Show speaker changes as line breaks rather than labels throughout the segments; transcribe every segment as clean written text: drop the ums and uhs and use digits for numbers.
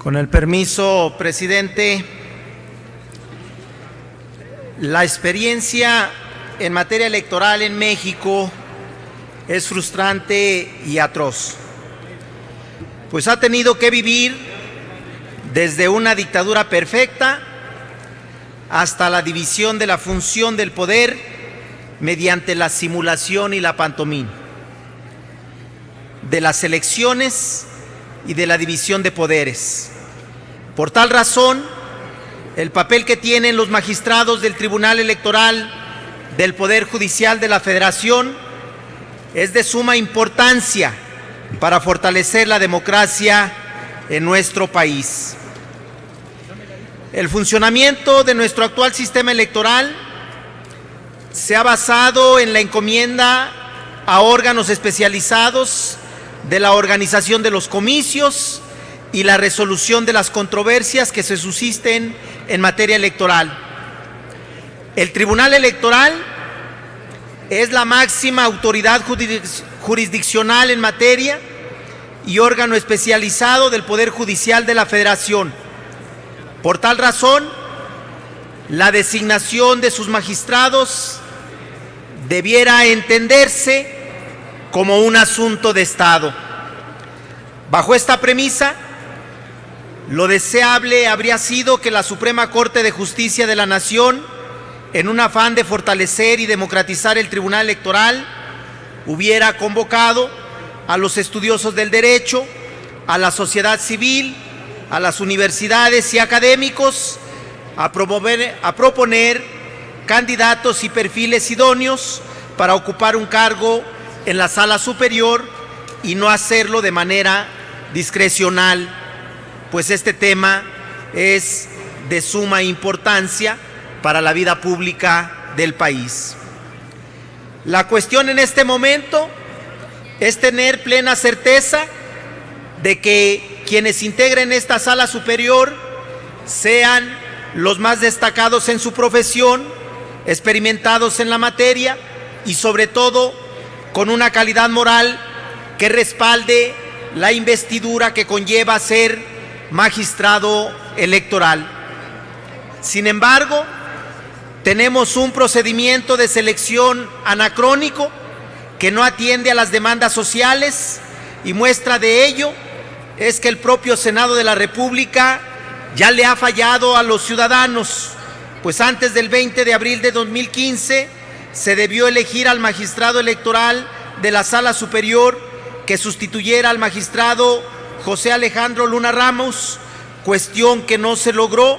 Con el permiso, presidente, la experiencia en materia electoral en México es frustrante y atroz, pues ha tenido que vivir desde una dictadura perfecta hasta la división de la función del poder mediante la simulación y la pantomima, de las elecciones y de la división de poderes. Por tal razón, el papel que tienen los magistrados del Tribunal Electoral del Poder Judicial de la Federación es de suma importancia para fortalecer la democracia en nuestro país. El funcionamiento de nuestro actual sistema electoral se ha basado en la encomienda a órganos especializados de la organización de los comicios y la resolución de las controversias que se susciten en materia electoral. El Tribunal Electoral es la máxima autoridad jurisdiccional en materia y órgano especializado del Poder Judicial de la Federación. Por tal razón, la designación de sus magistrados debiera entenderse como un asunto de Estado. Bajo esta premisa, lo deseable habría sido que la Suprema Corte de Justicia de la Nación, en un afán de fortalecer y democratizar el Tribunal Electoral, hubiera convocado a los estudiosos del derecho, a la sociedad civil, a las universidades y académicos a proponer candidatos y perfiles idóneos para ocupar un cargo en la Sala Superior y no hacerlo de manera discrecional, pues este tema es de suma importancia para la vida pública del país. La cuestión en este momento es tener plena certeza de que quienes integren esta Sala Superior sean los más destacados en su profesión, experimentados en la materia y sobre todo con una calidad moral que respalde la investidura que conlleva ser magistrado electoral. Sin embargo, tenemos un procedimiento de selección anacrónico que no atiende a las demandas sociales, y muestra de ello es que el propio Senado de la República ya le ha fallado a los ciudadanos, pues antes del 20 de abril de 2015 se debió elegir al magistrado electoral de la Sala Superior que sustituyera al magistrado José Alejandro Luna Ramos, cuestión que no se logró,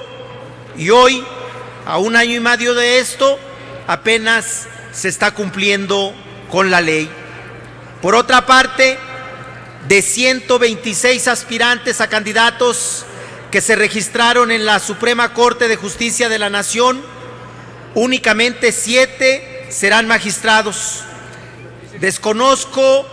y hoy, a un año y medio de esto, apenas se está cumpliendo con la ley. Por otra parte, de 126 aspirantes a candidatos que se registraron en la Suprema Corte de Justicia de la Nación, únicamente 7 serán magistrados. Desconozco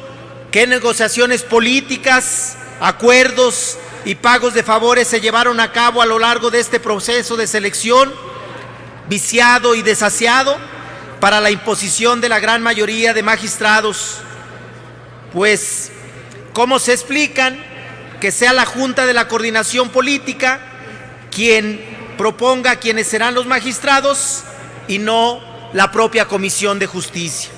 qué negociaciones políticas, acuerdos y pagos de favores se llevaron a cabo a lo largo de este proceso de selección, viciado y desasiado, para la imposición de la gran mayoría de magistrados. Pues, ¿cómo se explican que sea la Junta de la Coordinación Política quien proponga quiénes serán los magistrados y no la propia Comisión de Justicia?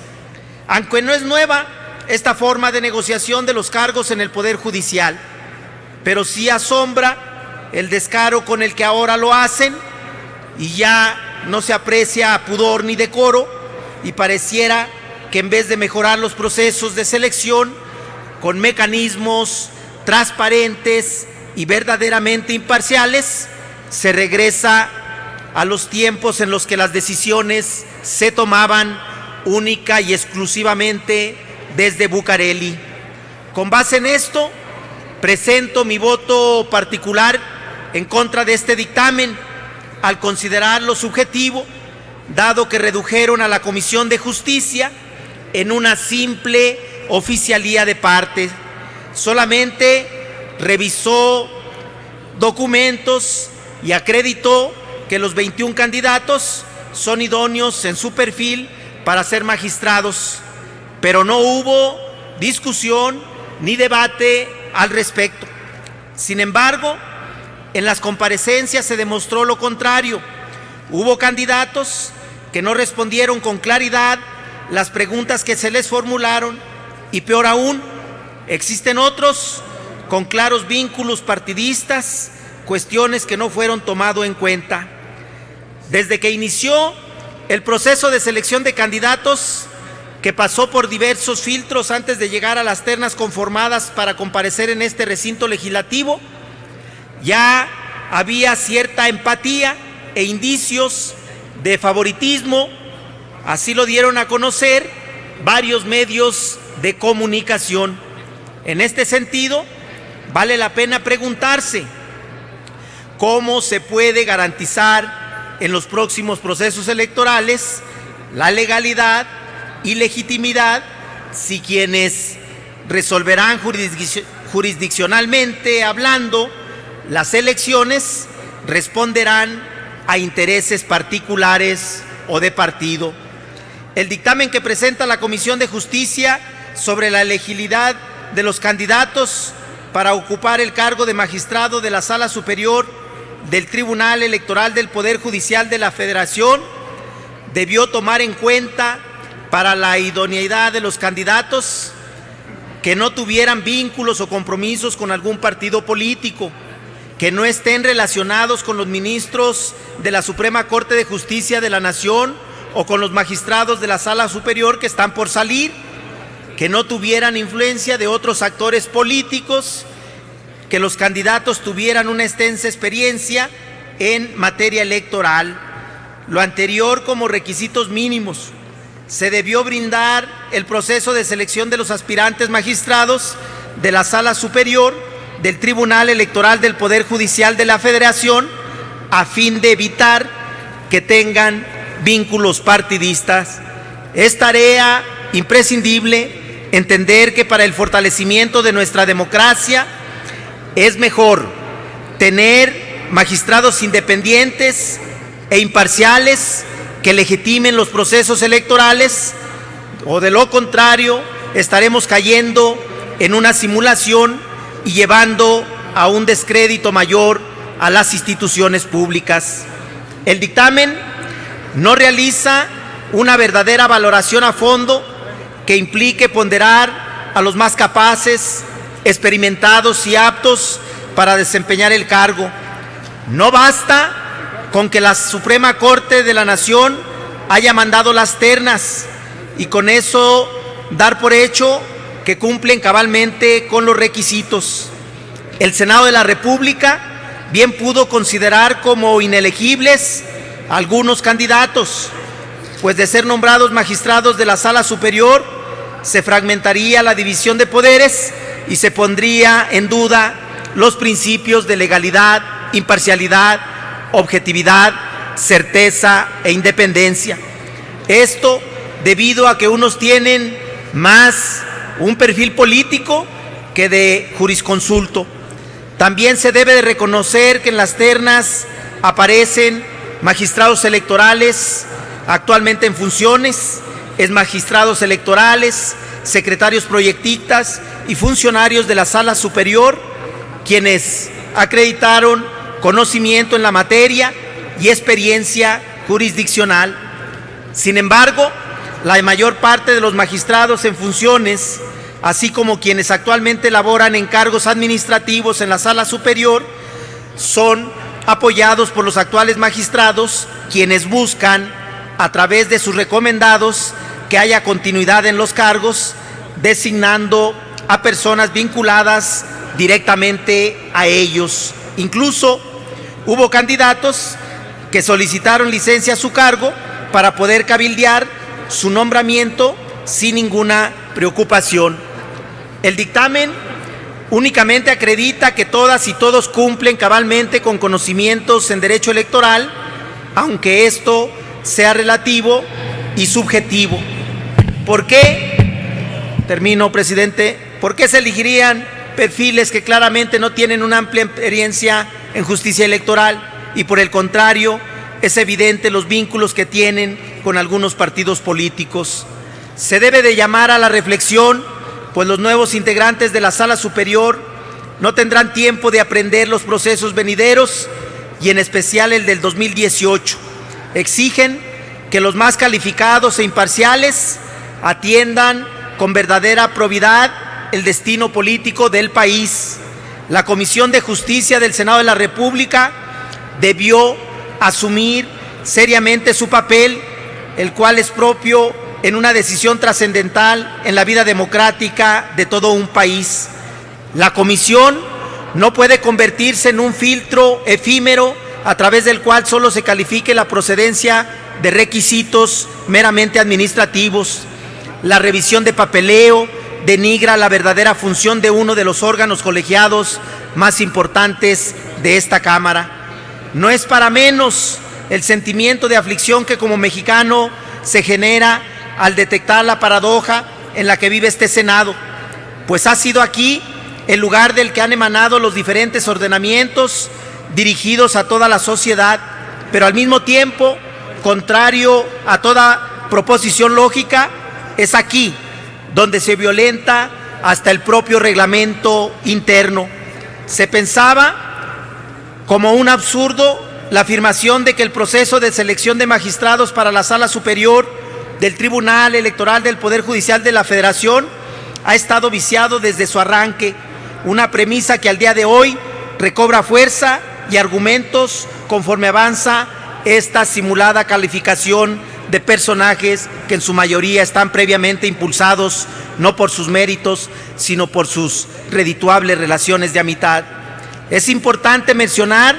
Aunque no es nueva esta forma de negociación de los cargos en el Poder Judicial, pero sí asombra el descaro con el que ahora lo hacen, y ya no se aprecia pudor ni decoro, y pareciera que en vez de mejorar los procesos de selección con mecanismos transparentes y verdaderamente imparciales, se regresa a los tiempos en los que las decisiones se tomaban única y exclusivamente desde Bucareli. Con base en esto, presento mi voto particular en contra de este dictamen, al considerarlo subjetivo, dado que redujeron a la Comisión de Justicia en una simple oficialía de parte. Solamente revisó documentos y acreditó que los 21 candidatos son idóneos en su perfil para ser magistrados, pero no hubo discusión ni debate al respecto. Sin embargo, En las comparecencias se demostró lo contrario. Hubo candidatos que no respondieron con claridad las preguntas que se les formularon y, peor aún, existen otros con claros vínculos partidistas, cuestiones que no fueron tomadas en cuenta. Desde que inició el proceso de selección de candidatos, que pasó por diversos filtros antes de llegar a las ternas conformadas para comparecer en este recinto legislativo, ya había cierta empatía e indicios de favoritismo. Así lo dieron a conocer varios medios de comunicación. En este sentido, vale la pena preguntarse cómo se puede garantizar en los próximos procesos electorales la legalidad y legitimidad si quienes resolverán jurisdiccionalmente hablando las elecciones responderán a intereses particulares o de partido. El dictamen que presenta la Comisión de Justicia sobre la elegibilidad de los candidatos para ocupar el cargo de magistrado de la Sala Superior del Tribunal Electoral del Poder Judicial de la Federación debió tomar en cuenta para la idoneidad de los candidatos que no tuvieran vínculos o compromisos con algún partido político, que no estén relacionados con los ministros de la Suprema Corte de Justicia de la Nación o con los magistrados de la Sala Superior que están por salir, que no tuvieran influencia de otros actores políticos, que los candidatos tuvieran una extensa experiencia en materia electoral. Lo anterior como requisitos mínimos. Se debió brindar el proceso de selección de los aspirantes magistrados de la Sala Superior del Tribunal Electoral del Poder Judicial de la Federación a fin de evitar que tengan vínculos partidistas. Es tarea imprescindible entender que para el fortalecimiento de nuestra democracia es mejor tener magistrados independientes e imparciales que legitimen los procesos electorales, o de lo contrario estaremos cayendo en una simulación y llevando a un descrédito mayor a las instituciones públicas. El dictamen no realiza una verdadera valoración a fondo que implique ponderar a los más capaces, experimentados y aptos para desempeñar el cargo. No basta con que la Suprema Corte de la Nación haya mandado las ternas y con eso dar por hecho que cumplen cabalmente con los requisitos. El Senado de la República bien pudo considerar como inelegibles algunos candidatos, pues de ser nombrados magistrados de la Sala Superior se fragmentaría la división de poderes y se pondría en duda los principios de legalidad, imparcialidad, objetividad, certeza e independencia. Esto debido a que unos tienen más un perfil político que de jurisconsulto. También se debe de reconocer que en las ternas aparecen magistrados electorales actualmente en funciones, exmagistrados electorales, secretarios proyectistas y funcionarios de la Sala Superior, quienes acreditaron conocimiento en la materia y experiencia jurisdiccional. Sin embargo, la mayor parte de los magistrados en funciones, así como quienes actualmente laboran en cargos administrativos en la Sala Superior, son apoyados por los actuales magistrados, quienes buscan, a través de sus recomendados, que haya continuidad en los cargos, designando a personas vinculadas directamente a ellos. Incluso hubo candidatos que solicitaron licencia a su cargo para poder cabildear su nombramiento sin ninguna preocupación. El dictamen únicamente acredita que todas y todos cumplen cabalmente con conocimientos en derecho electoral, aunque esto sea relativo y subjetivo. ¿Por qué? Termino, presidente. ¿Por qué se elegirían perfiles que claramente no tienen una amplia experiencia en justicia electoral? Y por el contrario, es evidente los vínculos que tienen con algunos partidos políticos. Se debe de llamar a la reflexión, pues los nuevos integrantes de la Sala Superior no tendrán tiempo de aprender los procesos venideros y en especial el del 2018. Exigen que los más calificados e imparciales atiendan con verdadera probidad el destino político del país. La Comisión de Justicia del Senado de la República debió asumir seriamente su papel, el cual es propio en una decisión trascendental en la vida democrática de todo un país. La Comisión no puede convertirse en un filtro efímero a través del cual solo se califique la procedencia de requisitos meramente administrativos. La revisión de papeleo denigra la verdadera función de uno de los órganos colegiados más importantes de esta Cámara. No es para menos el sentimiento de aflicción que como mexicano se genera al detectar la paradoja en la que vive este Senado, pues ha sido aquí el lugar del que han emanado los diferentes ordenamientos dirigidos a toda la sociedad, pero al mismo tiempo, contrario a toda proposición lógica, es aquí donde se violenta hasta el propio reglamento interno. Se pensaba como un absurdo la afirmación de que el proceso de selección de magistrados para la Sala Superior del Tribunal Electoral del Poder Judicial de la Federación ha estado viciado desde su arranque, una premisa que al día de hoy recobra fuerza y argumentos conforme avanza esta simulada calificación de personajes que en su mayoría están previamente impulsados no por sus méritos, sino por sus redituables relaciones de amistad. Es importante mencionar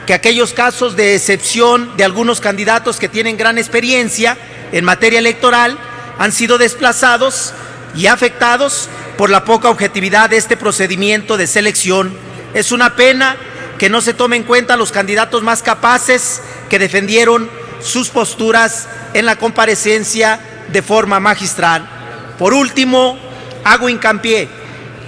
que aquellos casos de excepción de algunos candidatos que tienen gran experiencia en materia electoral han sido desplazados y afectados por la poca objetividad de este procedimiento de selección. Es una pena que no se tome en cuenta a los candidatos más capaces que defendieron sus posturas en la comparecencia de forma magistral. Por último, hago hincapié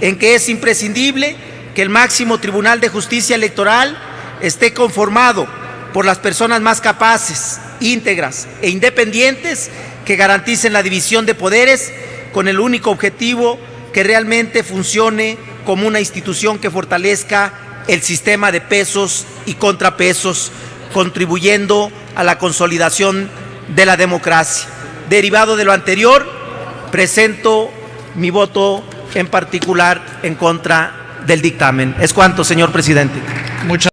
en que es imprescindible que el máximo Tribunal de Justicia Electoral esté conformado por las personas más capaces, íntegras e independientes que garanticen la división de poderes con el único objetivo que realmente funcione como una institución que fortalezca el sistema de pesos y contrapesos, contribuyendo a la consolidación de la democracia. Derivado de lo anterior, presento mi voto en particular en contra del dictamen. Es cuanto, señor presidente.